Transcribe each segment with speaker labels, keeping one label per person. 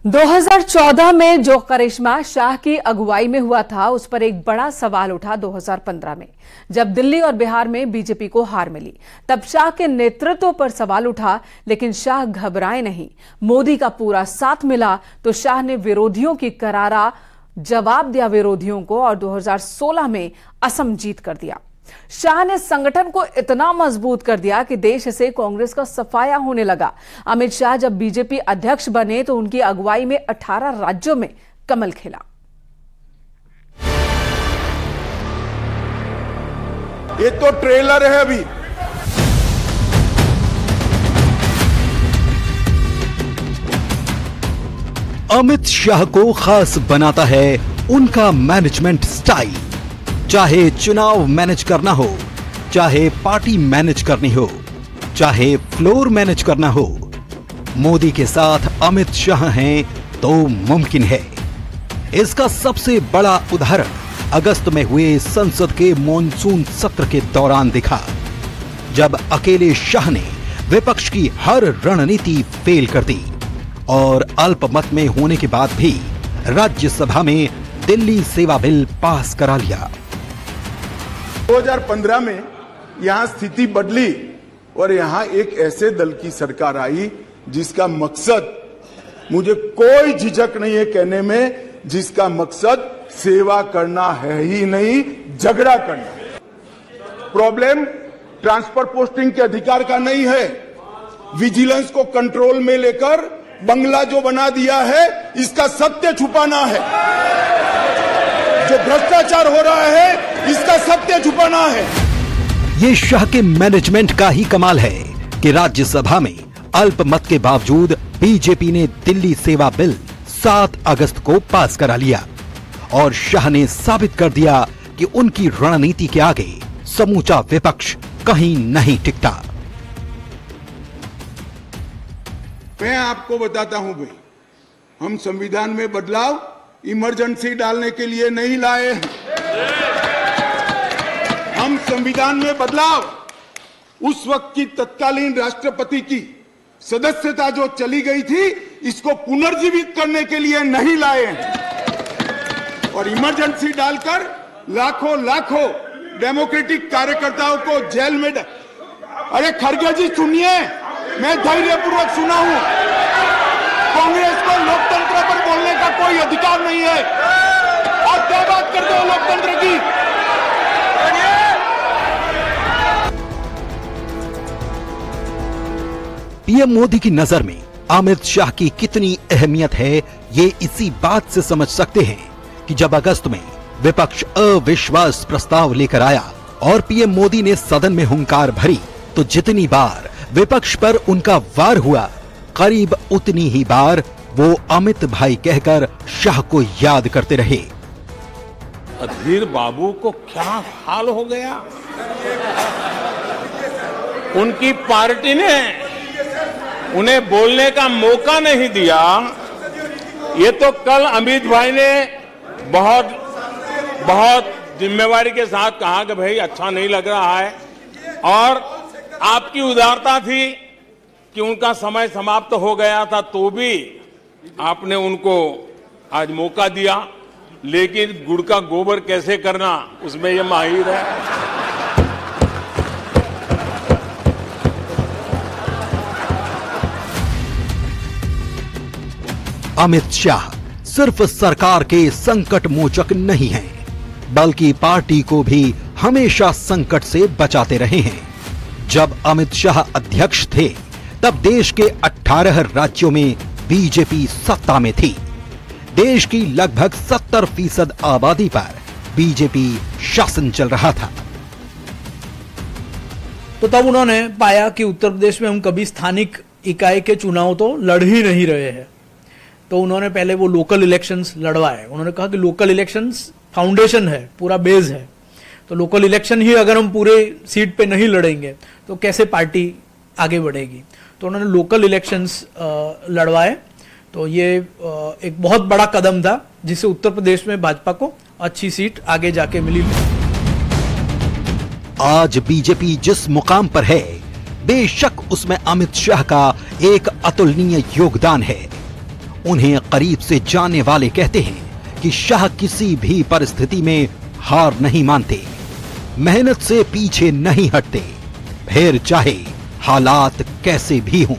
Speaker 1: 2014 में जो करिश्मा शाह की अगुवाई में हुआ था, उस पर एक बड़ा सवाल उठा 2015 में, जब दिल्ली और बिहार में बीजेपी को हार मिली। तब शाह के नेतृत्व पर सवाल उठा, लेकिन शाह घबराए नहीं। मोदी का पूरा साथ मिला तो शाह ने विरोधियों की करारा जवाब दिया विरोधियों को, और 2016 में असम जीत कर दिया। शाह ने संगठन को इतना मजबूत कर दिया कि देश से कांग्रेस का सफाया होने लगा। अमित शाह जब बीजेपी अध्यक्ष बने तो उनकी अगुवाई में 18 राज्यों में कमल खिला।
Speaker 2: ये तो ट्रेलर है। अभी
Speaker 3: अमित शाह को खास बनाता है उनका मैनेजमेंट स्टाइल। चाहे चुनाव मैनेज करना हो, चाहे पार्टी मैनेज करनी हो, चाहे फ्लोर मैनेज करना हो, मोदी के साथ अमित शाह हैं तो मुमकिन है। इसका सबसे बड़ा उदाहरण अगस्त में हुए संसद के मॉनसून सत्र के दौरान दिखा, जब अकेले शाह ने विपक्ष की हर रणनीति फेल कर दी और अल्पमत में होने के बाद भी राज्यसभा में दिल्ली सेवा बिल पास करा लिया।
Speaker 2: 2015 में यहां स्थिति बदली और यहां एक ऐसे दल की सरकार आई जिसका मकसद, मुझे कोई झिझक नहीं है कहने में, जिसका मकसद सेवा करना है ही नहीं, झगड़ा करना। प्रॉब्लम ट्रांसफर पोस्टिंग के अधिकार का नहीं है, विजिलेंस को कंट्रोल में लेकर बंगला जो बना दिया है इसका सत्य छुपाना है। जो भ्रष्टाचार हो रहा है इसका सत्य छुपाना है।
Speaker 3: ये शाह के मैनेजमेंट का ही कमाल है कि राज्यसभा में अल्पमत के बावजूद बीजेपी ने दिल्ली सेवा बिल 7 अगस्त को पास करा लिया और शाह ने साबित कर दिया कि उनकी रणनीति के आगे समूचा विपक्ष कहीं नहीं टिकता।
Speaker 2: मैं आपको बताता हूं भाई, हम संविधान में बदलाव इमरजेंसी डालने के लिए नहीं लाए हैं। हम संविधान में बदलाव उस वक्त की तत्कालीन राष्ट्रपति की सदस्यता जो चली गई थी, इसको पुनर्जीवित करने के लिए नहीं लाए हैं। और इमरजेंसी डालकर लाखों लाखों डेमोक्रेटिक कार्यकर्ताओं को जेल में अरे खड़गे जी सुनिए, मैं धैर्यपूर्वक सुना हूं। कांग्रेस को लोकतंत्र पर बोलने का कोई अधिकार नहीं है। और क्या बात करते हो लोकतंत्र की?
Speaker 3: पीएम मोदी की नजर में अमित शाह की कितनी अहमियत है, ये इसी बात से समझ सकते हैं कि जब अगस्त में विपक्ष अविश्वास प्रस्ताव लेकर आया और पीएम मोदी ने सदन में हुंकार भरी, तो जितनी बार विपक्ष पर उनका वार हुआ, करीब उतनी ही बार वो अमित भाई कहकर शाह को याद करते रहे।
Speaker 4: अधीर बाबू को क्या हाल हो गया? उनकी पार्टी ने उन्हें बोलने का मौका नहीं दिया। ये तो कल अमित भाई ने बहुत जिम्मेवारी के साथ कहा कि भाई अच्छा नहीं लग रहा है, और आपकी उदारता थी कि उनका समय समाप्त हो गया था तो भी आपने उनको आज मौका दिया। लेकिन गुड़ का गोबर कैसे करना, उसमें ये माहिर है।
Speaker 3: अमित शाह सिर्फ सरकार के संकट मोचक नहीं हैं, बल्कि पार्टी को भी हमेशा संकट से बचाते रहे हैं। जब अमित शाह अध्यक्ष थे तब देश के 18 राज्यों में बीजेपी सत्ता में थी। देश की लगभग 70% आबादी पर बीजेपी शासन चल रहा था।
Speaker 5: तो तब उन्होंने पाया कि उत्तर प्रदेश में हम कभी स्थानिक इकाई के चुनाव तो लड़ ही नहीं रहे हैं, तो उन्होंने पहले वो लोकल इलेक्शंस लड़वाए। उन्होंने कहा कि लोकल इलेक्शंस फाउंडेशन है, पूरा बेस है, तो लोकल इलेक्शन ही अगर हम पूरे सीट पे नहीं लड़ेंगे तो कैसे पार्टी आगे बढ़ेगी। तो उन्होंने लोकल इलेक्शंस लड़वाए। तो ये एक बहुत बड़ा कदम था जिससे उत्तर प्रदेश में भाजपा को अच्छी सीट आगे जाके मिली।
Speaker 3: आज बीजेपी जिस मुकाम पर है, बेशक उसमें अमित शाह का एक अतुलनीय योगदान है। उन्हें करीब से जानने वाले कहते हैं कि शाह किसी भी परिस्थिति में हार नहीं मानते, मेहनत से पीछे नहीं हटते, फिर चाहे हालात कैसे भी हों।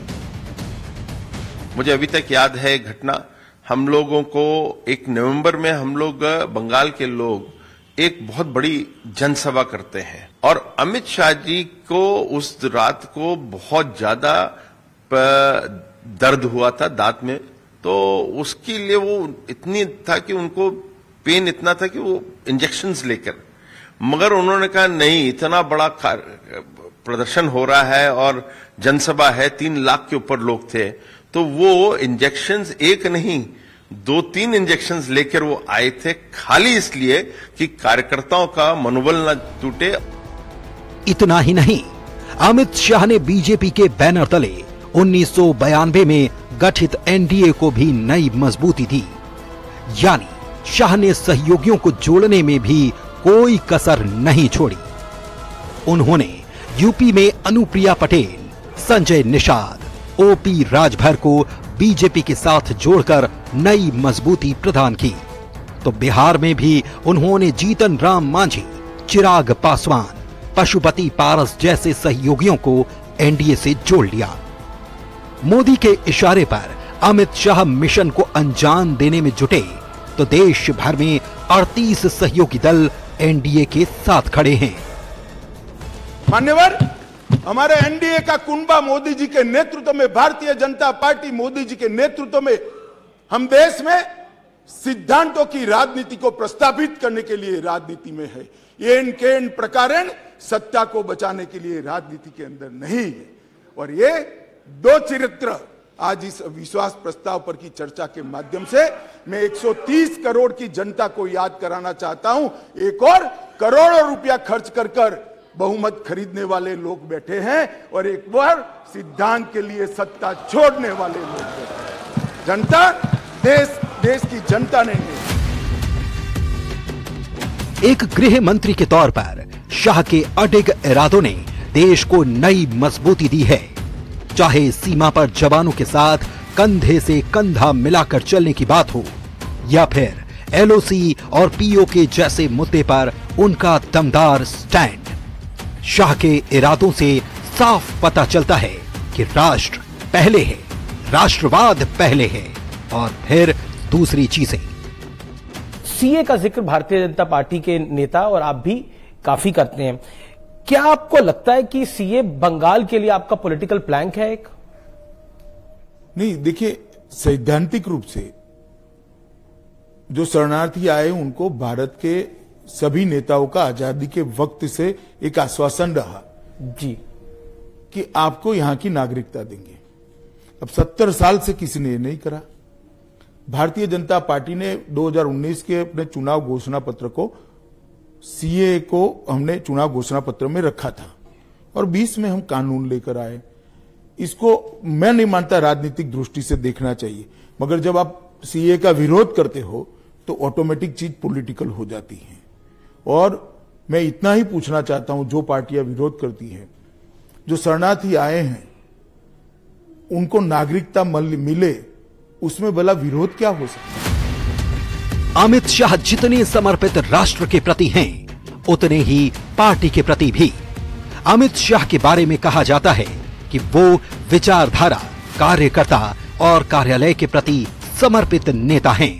Speaker 6: मुझे अभी तक याद है घटना, हम लोगों को 1 नवंबर में हम लोग बंगाल के लोग एक बहुत बड़ी जनसभा करते हैं और अमित शाह जी को उस रात को बहुत ज्यादा दर्द हुआ था दांत में, तो उसके लिए वो इतनी था कि उनको पेन इतना था कि वो इंजेक्शंस लेकर, मगर उन्होंने कहा नहीं, इतना बड़ा प्रदर्शन हो रहा है और जनसभा है, 3 लाख के ऊपर लोग थे, तो वो इंजेक्शंस एक नहीं 2-3 इंजेक्शंस लेकर वो आए थे, खाली इसलिए कि कार्यकर्ताओं का मनोबल न टूटे।
Speaker 3: इतना ही नहीं, अमित शाह ने बीजेपी के बैनर तले 1992 में गठित एनडीए को भी नई मजबूती दी, यानी शाह ने सहयोगियों को जोड़ने में भी कोई कसर नहीं छोड़ी। उन्होंने यूपी में अनुप्रिया पटेल, संजय निषाद, ओपी राजभर को बीजेपी के साथ जोड़कर नई मजबूती प्रदान की, तो बिहार में भी उन्होंने जीतन राम मांझी, चिराग पासवान, पशुपति पारस जैसे सहयोगियों को एनडीए से जोड़ लिया। मोदी के इशारे पर अमित शाह मिशन को अंजाम देने में जुटे तो देश भर में 38 सहयोगी दल एनडीए के साथ खड़े हैं।
Speaker 2: मान्यवर, हमारे एनडीए का कुंबा मोदी जी के नेतृत्व में, भारतीय जनता पार्टी मोदी जी के नेतृत्व में हम देश में सिद्धांतों की राजनीति को प्रस्तावित करने के लिए राजनीति में है। ये इनके प्रकारेण सत्ता को बचाने के लिए राजनीति के अंदर नहीं है। और ये 2 चरित्र आज इस विश्वास प्रस्ताव पर की चर्चा के माध्यम से मैं 130 करोड़ की जनता को याद कराना चाहता हूं। एक और करोड़ों रुपया खर्च कर बहुमत खरीदने वाले लोग बैठे हैं और एक बार सिद्धांत के लिए सत्ता छोड़ने वाले लोग बैठे हैं। जनता, देश की जनता ने
Speaker 3: एक गृह मंत्री के तौर पर शाह के अडिग इरादों ने देश को नई मजबूती दी है। चाहे सीमा पर जवानों के साथ कंधे से कंधा मिलाकर चलने की बात हो या फिर एलओसी और पीओके जैसे मुद्दे पर उनका दमदार स्टैंड, शाह के इरादों से साफ पता चलता है कि राष्ट्र पहले है, राष्ट्रवाद पहले है और फिर दूसरी चीजें।
Speaker 7: सीए का जिक्र भारतीय जनता पार्टी के नेता और आप भी काफी करते हैं। क्या आपको लगता है कि सीए बंगाल के लिए आपका पॉलिटिकल प्लैंक है? एक
Speaker 2: नहीं, देखिए, सैद्धांतिक रूप से जो शरणार्थी आए उनको भारत के सभी नेताओं का आजादी के वक्त से एक आश्वासन रहा
Speaker 7: जी
Speaker 2: कि आपको यहां की नागरिकता देंगे। अब 70 साल से किसी ने नहीं करा। भारतीय जनता पार्टी ने 2019 के अपने चुनाव घोषणा पत्र को, सीए को हमने चुनाव घोषणा पत्र में रखा था और 20 में हम कानून लेकर आए। इसको मैं नहीं मानता राजनीतिक दृष्टि से देखना चाहिए, मगर जब आप सीए का विरोध करते हो तो ऑटोमेटिक चीज पॉलिटिकल हो जाती है। और मैं इतना ही पूछना चाहता हूं, जो पार्टियां विरोध करती हैं, जो शरणार्थी आए हैं उनको नागरिकता मिले, उसमें भला विरोध क्या हो सकता है?
Speaker 3: अमित शाह जितने समर्पित राष्ट्र के प्रति हैं, उतने ही पार्टी के प्रति भी। अमित शाह के बारे में कहा जाता है कि वो विचारधारा, कार्यकर्ता और कार्यालय के प्रति समर्पित नेता हैं।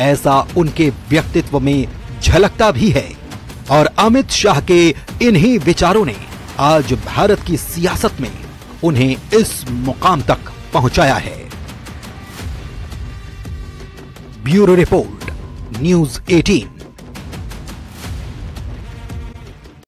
Speaker 3: ऐसा उनके व्यक्तित्व में झलकता भी है और अमित शाह के इन्हीं विचारों ने आज भारत की सियासत में उन्हें इस मुकाम तक पहुंचाया है। Bureau report, news 18।